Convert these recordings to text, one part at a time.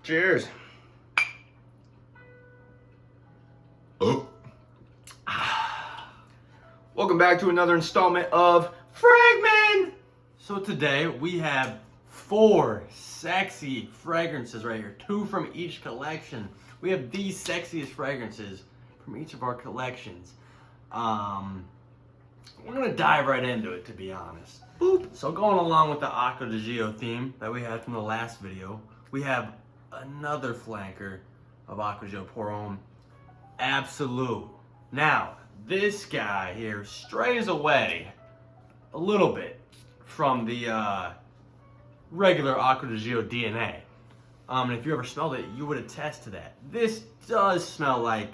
Cheers. Oh. Welcome back to another installment of Fragment. So today we have 4 sexy fragrances right here, 2 from each collection. We have these sexiest fragrances from each of our collections. We're gonna dive right into it, to be honest. Boop. So going along with the Acqua di Gio theme that we had from the last video, we have another flanker of Acqua di Gio Pour Homme, Absolute. Now, this guy here strays away a little bit from the regular Acqua di Gio DNA. And if you ever smelled it, you would attest to that. This does smell like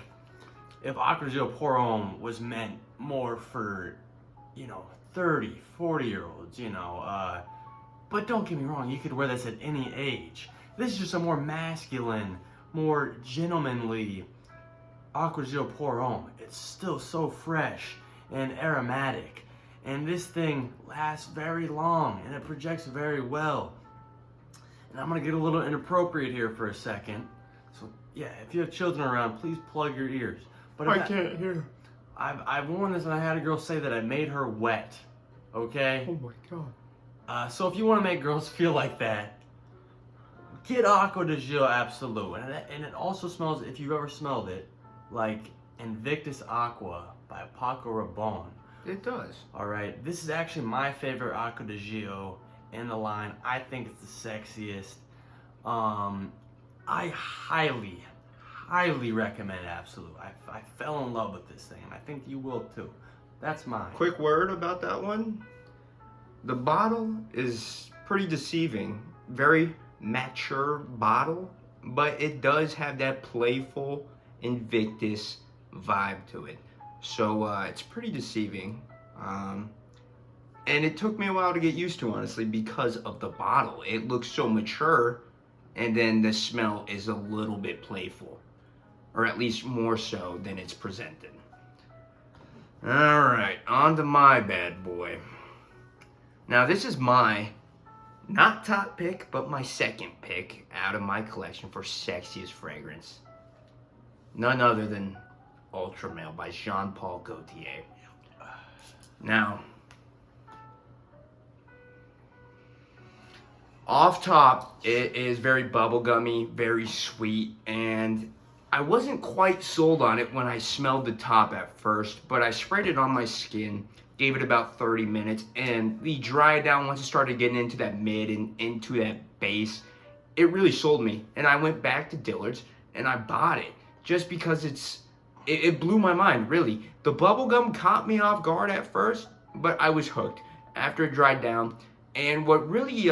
if Acqua di Gio Pour Homme was meant more for, 30, 40-year-olds, but don't get me wrong, you could wear this at any age. This is just a more masculine, more gentlemanly Acqua di Gio Pour Homme. It's still so fresh and aromatic. And this thing lasts very long and it projects very well. And I'm gonna get a little inappropriate here for a second. So yeah, if you have children around, please plug your ears. But I can't hear. I've worn this and I had a girl say that I made her wet. Okay? Oh my god. So if you want to make girls feel like that, get Acqua di Gio Absolute. And it also smells, if you've ever smelled it, like Invictus Aqua by Paco Rabanne. It does. Alright, this is actually my favorite Acqua di Gio in the line. I think it's the sexiest. I highly recommend Absolute. I fell in love with this thing, and I think you will too. That's mine. Quick word about that one. The bottle is pretty deceiving. Very mature bottle, but it does have that playful Invictus vibe to it. So it's pretty deceiving. And it took me a while to get used to, honestly, because of the bottle. It looks so mature, and then the smell is a little bit playful. Or at least more so than it's presented. Alright, on to my bad boy. Now this is my, not top pick, but my second pick out of my collection for sexiest fragrance. None other than Ultra Male by Jean-Paul Gaultier. Now, off top, it is very bubblegummy, very sweet, and I wasn't quite sold on it when I smelled the top at first, but I sprayed it on my skin, gave it about 30 minutes, and the dry down, once it started getting into that mid and into that base, it really sold me. And I went back to Dillard's and I bought it just because it blew my mind, really. The bubblegum caught me off guard at first, but I was hooked after it dried down. And what really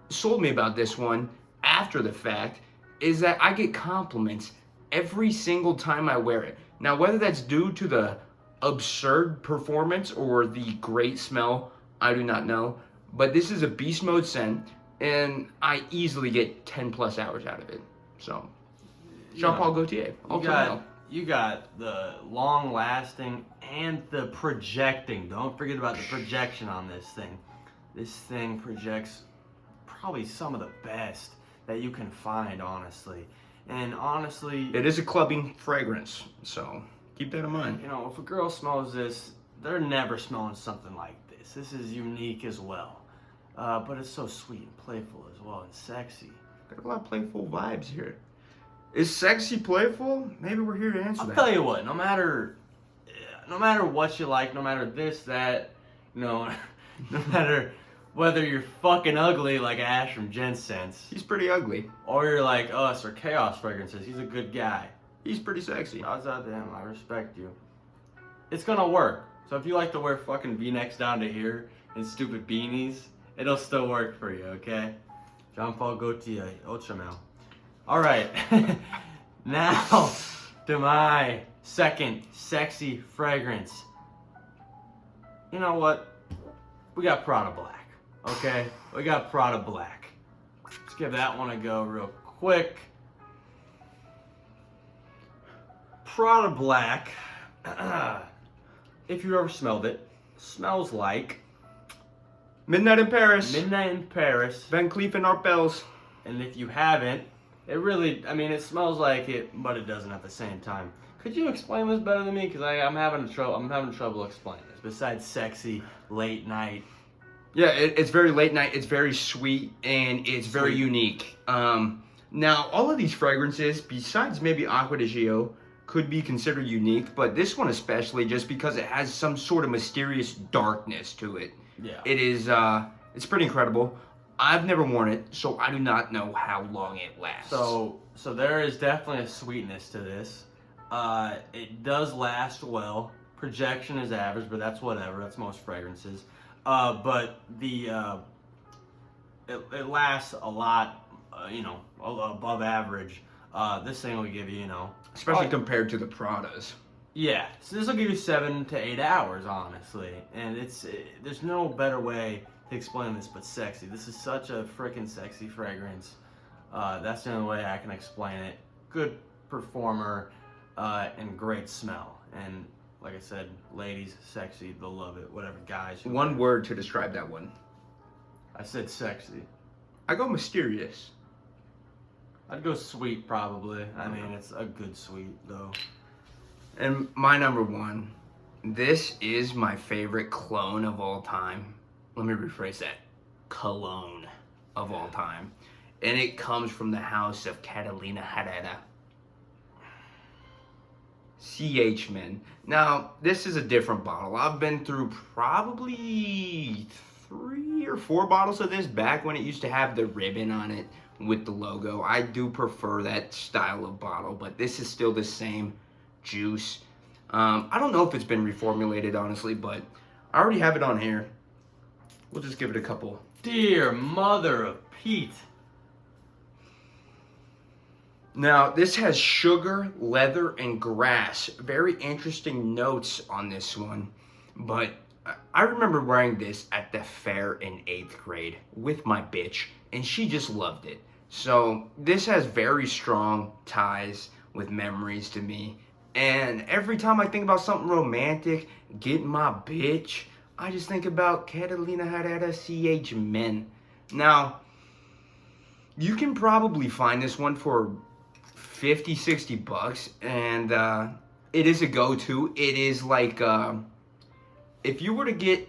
sold me about this one after the fact is that I get compliments every single time I wear it. Now, whether that's due to the absurd performance or the great smell, I do not know. But this is a beast mode scent, and I easily get 10 plus hours out of it. So, Jean-Paul Gaultier. You got the long lasting and the projecting. Don't forget about the projection on this thing. This thing projects probably some of the best that you can find, honestly. And honestly, it is a clubbing fragrance, so keep that in mind. If a girl smells this, they're never smelling something like this. This is unique as well. But it's so sweet and playful as well, and sexy. Got a lot of playful vibes here. Is sexy playful? Maybe we're here to answer that. I'll tell you what, no matter what you like, no matter this, that, no matter whether you're fucking ugly like Ash from Jensense. He's pretty ugly. Or you're like us or Chaos Fragrances. He's a good guy. He's pretty sexy. Odds out to him. I respect you. It's gonna work. So if you like to wear fucking V-necks down to here and stupid beanies, it'll still work for you, okay? Jean-Paul Gaultier, Ultra Male. Alright. Now to my second sexy fragrance. You know what? We got Prada Black. Okay, we got Prada Black. Let's give that one a go real quick. Prada Black, if you ever smelled it, smells like Midnight in Paris. Midnight in Paris. Van Cleef and Arpels. And if you haven't, It really, I mean, it smells like it, but it doesn't at the same time. Could you explain this better than me? Because I'm having trouble explaining this. Besides sexy, late night. Yeah, it's very late night. It's very sweet and it's very unique. Now, all of these fragrances, besides maybe Acqua di Gio, could be considered unique, but this one especially, just because it has some sort of mysterious darkness to it. Yeah. It is, it's pretty incredible. I've never worn it, so I do not know how long it lasts. So there is definitely a sweetness to this. It does last well. Projection is average, but that's whatever. That's most fragrances. But it lasts a lot, above average. This thing will give you, especially compared to the Pradas. Yeah, so this will give you 7 to 8 hours, honestly. And there's no better way to explain this but sexy. This is such a freaking sexy fragrance. That's the only way I can explain it. Good performer and great smell. And like I said, ladies, sexy, they'll love it. Whatever, guys. One word to describe that one. I said sexy. I go mysterious. I'd go sweet, probably. I mean, it's a good sweet, though. And my number one, this is my favorite cologne of all time. Let me rephrase that. Cologne of all time. And it comes from the house of Catalina Herrera. CH Men. Now, this is a different bottle. I've been through probably 3 or 4 bottles of this back when it used to have the ribbon on it with the logo. I do prefer that style of bottle, but this is still the same juice. I don't know if it's been reformulated, honestly, but I already have it on here. We'll just give it a couple. Dear mother of Pete. Now, this has sugar, leather, and grass. Very interesting notes on this one. But I remember wearing this at the fair in 8th grade with my bitch, and she just loved it. So this has very strong ties with memories to me. And every time I think about something romantic, getting my bitch, I just think about Catalina Herrera CH Men. Now, you can probably find this one for 50, 60 bucks, and it is a go-to. It is like, if you were to get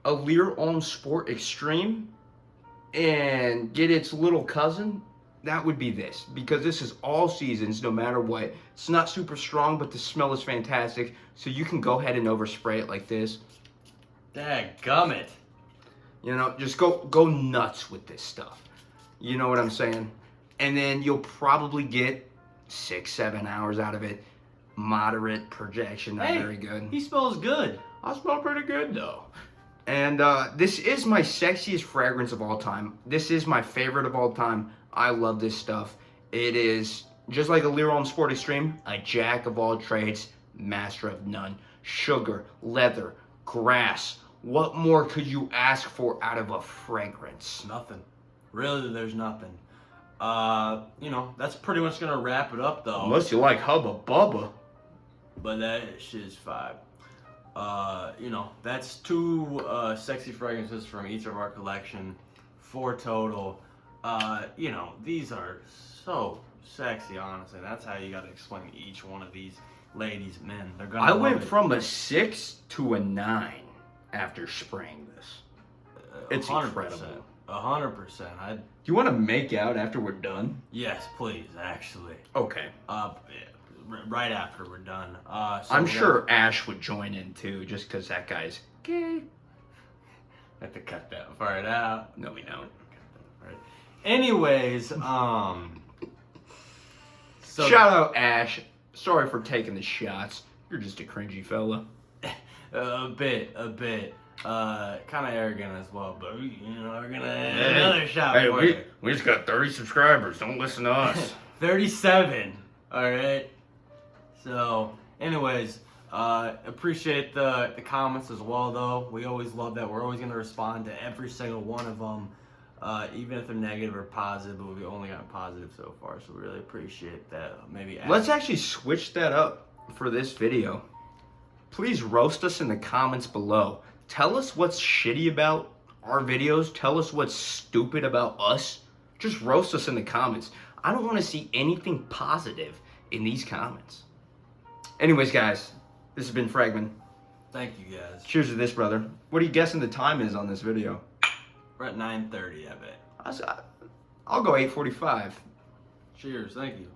a Lear Homme Sport Extreme and get its little cousin, that would be this, because this is all seasons, no matter what. It's not super strong, but the smell is fantastic, so you can go ahead and overspray it like this. Dadgummit. Just go nuts with this stuff. You know what I'm saying? And then you'll probably get 6-7 hours out of it. Moderate projection, not very good. He smells good. I smell pretty good though. And this is my sexiest fragrance of all time. This is my favorite of all time. I love this stuff. It is just like a Lear Homme Sport Extreme, a jack of all trades, master of none. Sugar, leather, grass. What more could you ask for out of a fragrance? Nothing. Really, there's nothing. That's pretty much gonna wrap it up though. Unless you like Hubba Bubba. But that shit's fire. That's 2 sexy fragrances from each of our collection. 4 total. These are so sexy, honestly. That's how you gotta explain each one of these ladies, men. They're gonna I went from a 6 to a 9 after spraying this. It's 100%. incredible. 100%. Do you want to make out after we're done? Yes, please, actually. Okay. Right after we're done. I'm sure Ash would join in too, just because that guy's gay. I have to cut that part out. No, we don't. Right. Anyways, so shout out Ash. Sorry for taking the shots. You're just a cringy fella. A bit. Kind of arrogant as well, but we're gonna have another shot for you. We just got 30 subscribers. Don't listen to us. 37. All right. So, anyways, appreciate the comments as well, though. We always love that. We're always gonna respond to every single one of them, even if they're negative or positive. But we've only gotten positive so far, so we really appreciate that. Maybe let's actually switch that up for this video. Please roast us in the comments below. Tell us what's shitty about our videos. Tell us what's stupid about us. Just roast us in the comments. I don't want to see anything positive in these comments. Anyways, guys, this has been Fragman. Thank you, guys. Cheers to this, brother. What are you guessing the time is on this video? We're at 9:30, I bet. I'll go 8:45. Cheers. Thank you.